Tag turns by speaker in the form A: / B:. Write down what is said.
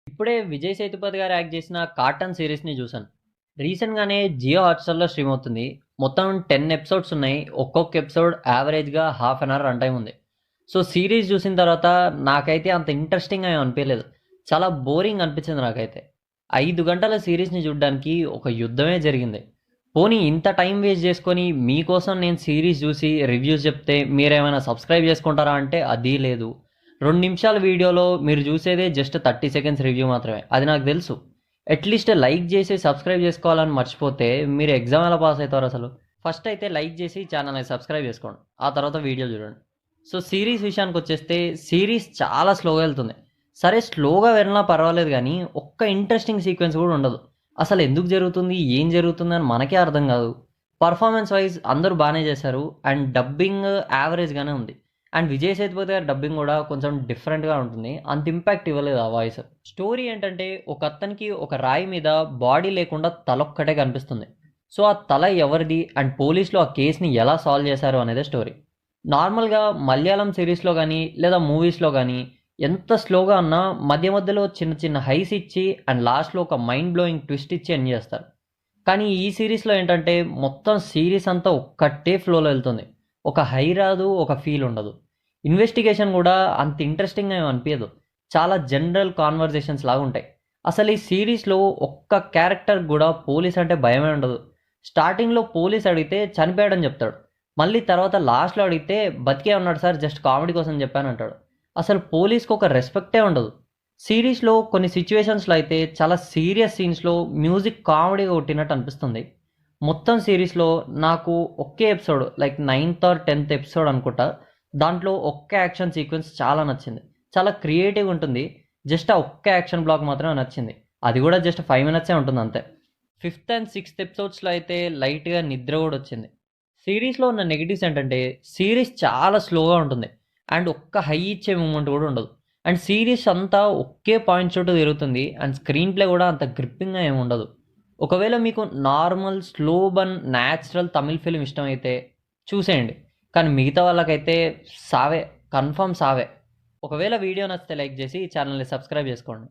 A: ఇప్పుడే విజయ్ సేతుపతి గారు యాక్ట్ చేసిన 'కాటన్' సీరీస్‌ని చూసాను. రీసెంట్‌గానే జియో హాట్‌స్టార్‌లో స్ట్రీమ్ అవుతుంది. మొత్తం 10 ఎపిసోడ్స్ ఉన్నాయి. ఒక్కొక్క ఎపిసోడ్ యావరేజ్‌గా half an hour run time ఉంది. సో, సీరీస్ చూసిన తర్వాత నాకైతే అంత ఇంట్రెస్టింగ్‌గా ఏమి అనిపియలేదు. చాలా బోరింగ్ అనిపించింది నాకైతే. 5 గంటల సీరీస్‌ని చూడ్డానికి ఒక యుద్ధమే జరిగింది. పోనీ ఇంత టైం వేస్ట్ చేసుకొని మీకోసం నేను సీరీస్ చూసి రివ్యూస్ చెప్తే మీరేమైనా సబ్స్క్రైబ్ చేసుకుంటారా అంటే అదీ లేదు. 2 నిమిషాల వీడియోలో మీరు చూసేదే జస్ట్ 30 సెకండ్స్ రివ్యూ మాత్రమే. అది నాకు తెలుసు. అట్‌లీస్ట్ లైక్ చేసి సబ్స్క్రైబ్ చేసుకోవాలని మర్చిపోతే మీరు ఎగ్జామ్ ఎలా పాస్ అవుతారు అసలు? ఫస్ట్ అయితే లైక్ చేసి ఛానల్‌ని సబ్స్క్రైబ్ చేసుకోండి. ఆ తర్వాత వీడియోలు చూడండి. సో, సీరీస్ విషయానికొచ్చేస్తే సీరీస్ చాలా స్లోగా వెళ్తుంది. సరే స్లోగా వెళ్ళినా పర్వాలేదు గానీ, ఒక్క ఇంట్రెస్టింగ్ సీక్వెన్స్ కూడా ఉండదు. అసలు ఎందుకు జరుగుతుంది? ఏం జరుగుతుంది? అని మనకే అర్థం కాదు. పర్ఫార్మెన్స్ వైస్ అందరూ బానే చేశారు. అండ్ డబ్బింగ్ యావరేజ్‌గానే ఉంది. అండ్ విజయ్ సేతుపతి గారి డబ్బింగ్ కూడా కొంచెం డిఫరెంట్‌గా ఉంటుంది. అంత ఇంపాక్ట్ ఇవ్వలేదు ఆ వాయిస్. స్టోరీ ఏంటంటే ఒకతనికి ఒక రాయి మీద బాడీ లేకుండా తలొక్కటే కనిపిస్తుంది. సో, ఆ తల ఎవరిది? అండ్ పోలీసులు ఆ కేస్‌ని ఎలా సాల్వ్ చేశారు అనేదే స్టోరీ. నార్మల్‌గా మలయాళం సీరీస్‌లో గానీ, లేదా మూవీస్‌లో గానీ ఎంత స్లోగా ఉన్నా మధ్య మధ్యలో చిన్న చిన్న హైస్ ఇచ్చి అండ్ లాస్ట్‌లో ఒక మైండ్ బ్లోయింగ్ ట్విస్ట్ ఇచ్చి ఎండ్ చేస్తారు. కానీ ఈ సీరీస్‌లో ఏంటంటే మొత్తం సీరీస్ అంతా ఒక్కటే ఫ్లోలో వెళ్తుంది. ఒక హై రాదు, ఒక ఫీల్ ఉండదు. ఇన్వెస్టిగేషన్ గూడా అంత ఇంట్రెస్టింగ్‌గా ఏమి అనిపియదు. చాలా జనరల్ కాన్వర్జేషన్స్ లాగుంటాయి. అసలు ఈ సీరీస్‌లో ఒక్క క్యారెక్టర్‌కి గూడా పోలీస్ అంటే భయమే ఉండదు. స్టార్టింగ్‌లో పోలీస్ అడిగితే చనిపోయాడని చెప్తాడు. మళ్ళీ తర్వాత లాస్ట్‌లో అడిగితే బతికే ఉన్నాడు సార్ జస్ట్ కామెడీ కోసం చెప్పానంటాడు. అసలు పోలీస్‌కి ఒక రెస్పెక్టే ఉండదు. సీరీస్‌లో కొన్ని సిట్యుయేషన్స్‌లో అయితే చాలా సీరియస్ సీన్స్‌లో మ్యూజిక్ కామెడీగా కొట్టినట్టు అనిపిస్తుంది. మొత్తం సీరీస్‌లో నాకు ఒకే ఎపిసోడ్ లైక్ 9థ్ ఆర్ 10థ్ ఎపిసోడ్ అనుకుంటా. దాంట్లో ఒక్క యాక్షన్ సీక్వెన్స్ చాలా నచ్చింది. చాలా క్రియేటివ్‌గా ఉంటుంది. జస్ట్ ఆ ఒక్క యాక్షన్ బ్లాక్ మాత్రమే నచ్చింది. అది కూడా జస్ట్ 5 మినిట్సే ఉంటుంది అంతే. 5థ్ అండ్ 6థ్ ఎపిసోడ్స్‌లో అయితే లైట్‌గా నిద్ర కూడా వచ్చింది. సీరీస్‌లో ఉన్న నెగెటివ్స్ ఏంటంటే సీరీస్ చాలా స్లోగా ఉంటుంది. అండ్ ఒక్క హై ఇచ్చే మూవ్‌మెంట్ కూడా ఉండదు. అండ్ సీరీస్ అంతా ఒకే పాయింట్ చుట్టూ తిరుగుతుంది. అండ్ స్క్రీన్ ప్లే కూడా అంత గ్రిప్పింగ్‌గా ఏమి ఉండదు. ఒకవేళ మీకు normal, slow burn, natural Tamil film ఇష్టమైతే చూసేయండి. కానీ మిగతా వాళ్ళకైతే సావే. కన్ఫర్మ్ సావే. ఒకవేళ వీడియో నచ్చితే లైక్ చేసి ఛానల్‌ని సబ్స్క్రైబ్ చేసుకోండి.